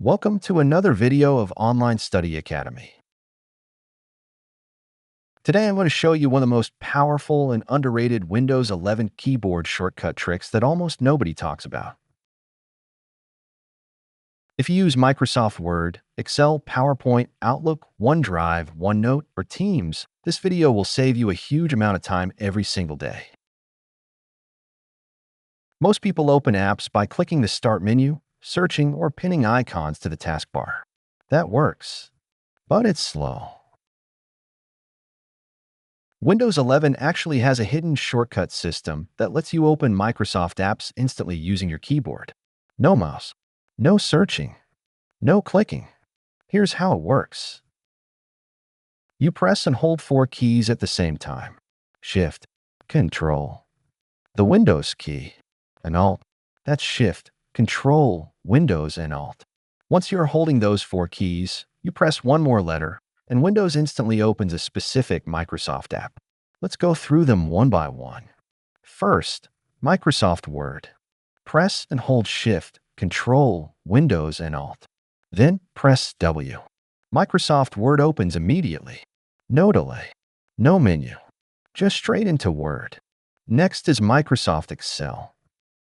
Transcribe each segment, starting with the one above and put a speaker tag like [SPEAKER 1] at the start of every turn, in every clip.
[SPEAKER 1] Welcome to another video of Online Study Academy. Today I'm going to show you one of the most powerful and underrated Windows 11 keyboard shortcut tricks that almost nobody talks about. If you use Microsoft Word, Excel, PowerPoint, Outlook, OneDrive, OneNote, or Teams, this video will save you a huge amount of time every single day. Most people open apps by clicking the Start menu, searching, or pinning icons to the taskbar. That works, but it's slow. Windows 11 actually has a hidden shortcut system that lets you open Microsoft apps instantly using your keyboard. No mouse, no searching, no clicking. Here's how it works. You press and hold four keys at the same time. Shift, Control, the Windows key, and Alt. That's Shift, Control, Windows, and Alt. Once you're holding those four keys, you press one more letter, and Windows instantly opens a specific Microsoft app. Let's go through them one by one. First, Microsoft Word. Press and hold Shift, Control, Windows, and Alt. Then press W. Microsoft Word opens immediately. No delay, no menu, just straight into Word. Next is Microsoft Excel.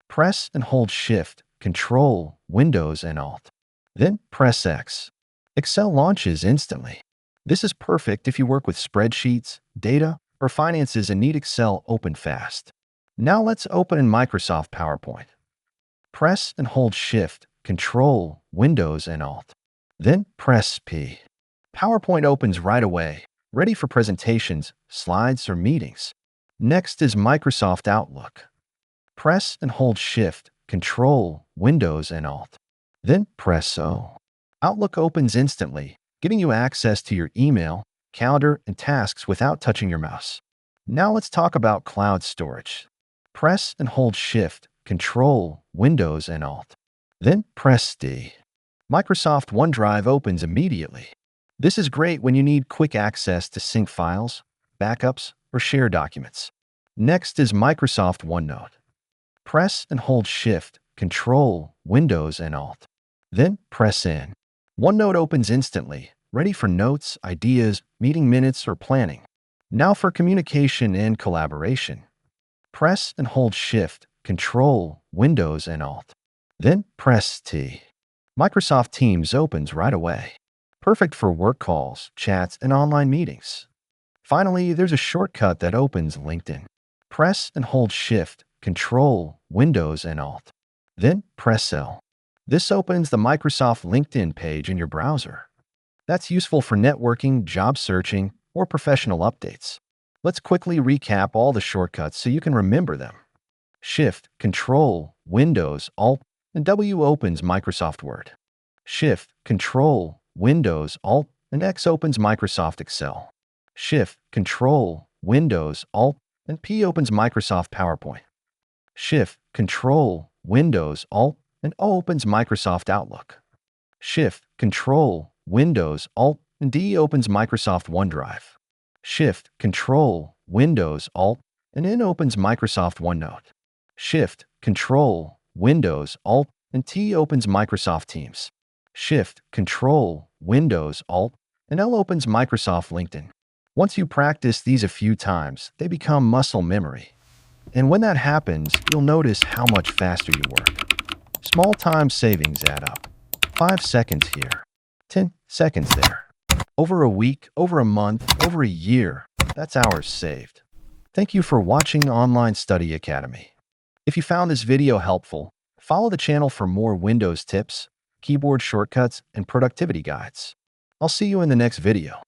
[SPEAKER 1] Press and hold Shift, Control, Windows, and Alt. Then press X. Excel launches instantly. This is perfect if you work with spreadsheets, data, or finances and need Excel open fast. Now let's open in Microsoft PowerPoint. Press and hold Shift, Control, Windows, and Alt. Then press P. PowerPoint opens right away, ready for presentations, slides, or meetings. Next is Microsoft Outlook. Press and hold Shift, Control, Windows, and Alt. Then press O. Outlook opens instantly, giving you access to your email, calendar, and tasks without touching your mouse. Now let's talk about cloud storage. Press and hold Shift, Control, Windows, and Alt. Then press D. Microsoft OneDrive opens immediately. This is great when you need quick access to sync files, backups, or share documents. Next is Microsoft OneNote. Press and hold Shift, Control, Windows, and Alt. Then press N. OneNote opens instantly, ready for notes, ideas, meeting minutes, or planning. Now for communication and collaboration. Press and hold Shift, Control, Windows, and Alt. Then press T. Microsoft Teams opens right away. Perfect for work calls, chats, and online meetings. Finally, there's a shortcut that opens LinkedIn. Press and hold Shift, Control, Windows, and Alt. Then press L. This opens the Microsoft LinkedIn page in your browser. That's useful for networking, job searching, or professional updates. Let's quickly recap all the shortcuts so you can remember them. Shift, Control, Windows, Alt, and W opens Microsoft Word. Shift, Control, Windows, Alt, and X opens Microsoft Excel. Shift, Control, Windows, Alt, and P opens Microsoft PowerPoint. Shift, Control, Windows, Alt, and O opens Microsoft Outlook. Shift, Control, Windows, Alt, and D opens Microsoft OneDrive. Shift, Control, Windows, Alt, and N opens Microsoft OneNote. Shift, Control, Windows, Alt, and T opens Microsoft Teams. Shift, Control, Windows, Alt, and L opens Microsoft LinkedIn. Once you practice these a few times, they become muscle memory. And when that happens, you'll notice how much faster you work. Small time savings add up. 5 seconds here, 10 seconds there. Over a week, over a month, over a year, that's hours saved. Thank you for watching Online Study Academy. If you found this video helpful, follow the channel for more Windows tips, keyboard shortcuts, and productivity guides. I'll see you in the next video.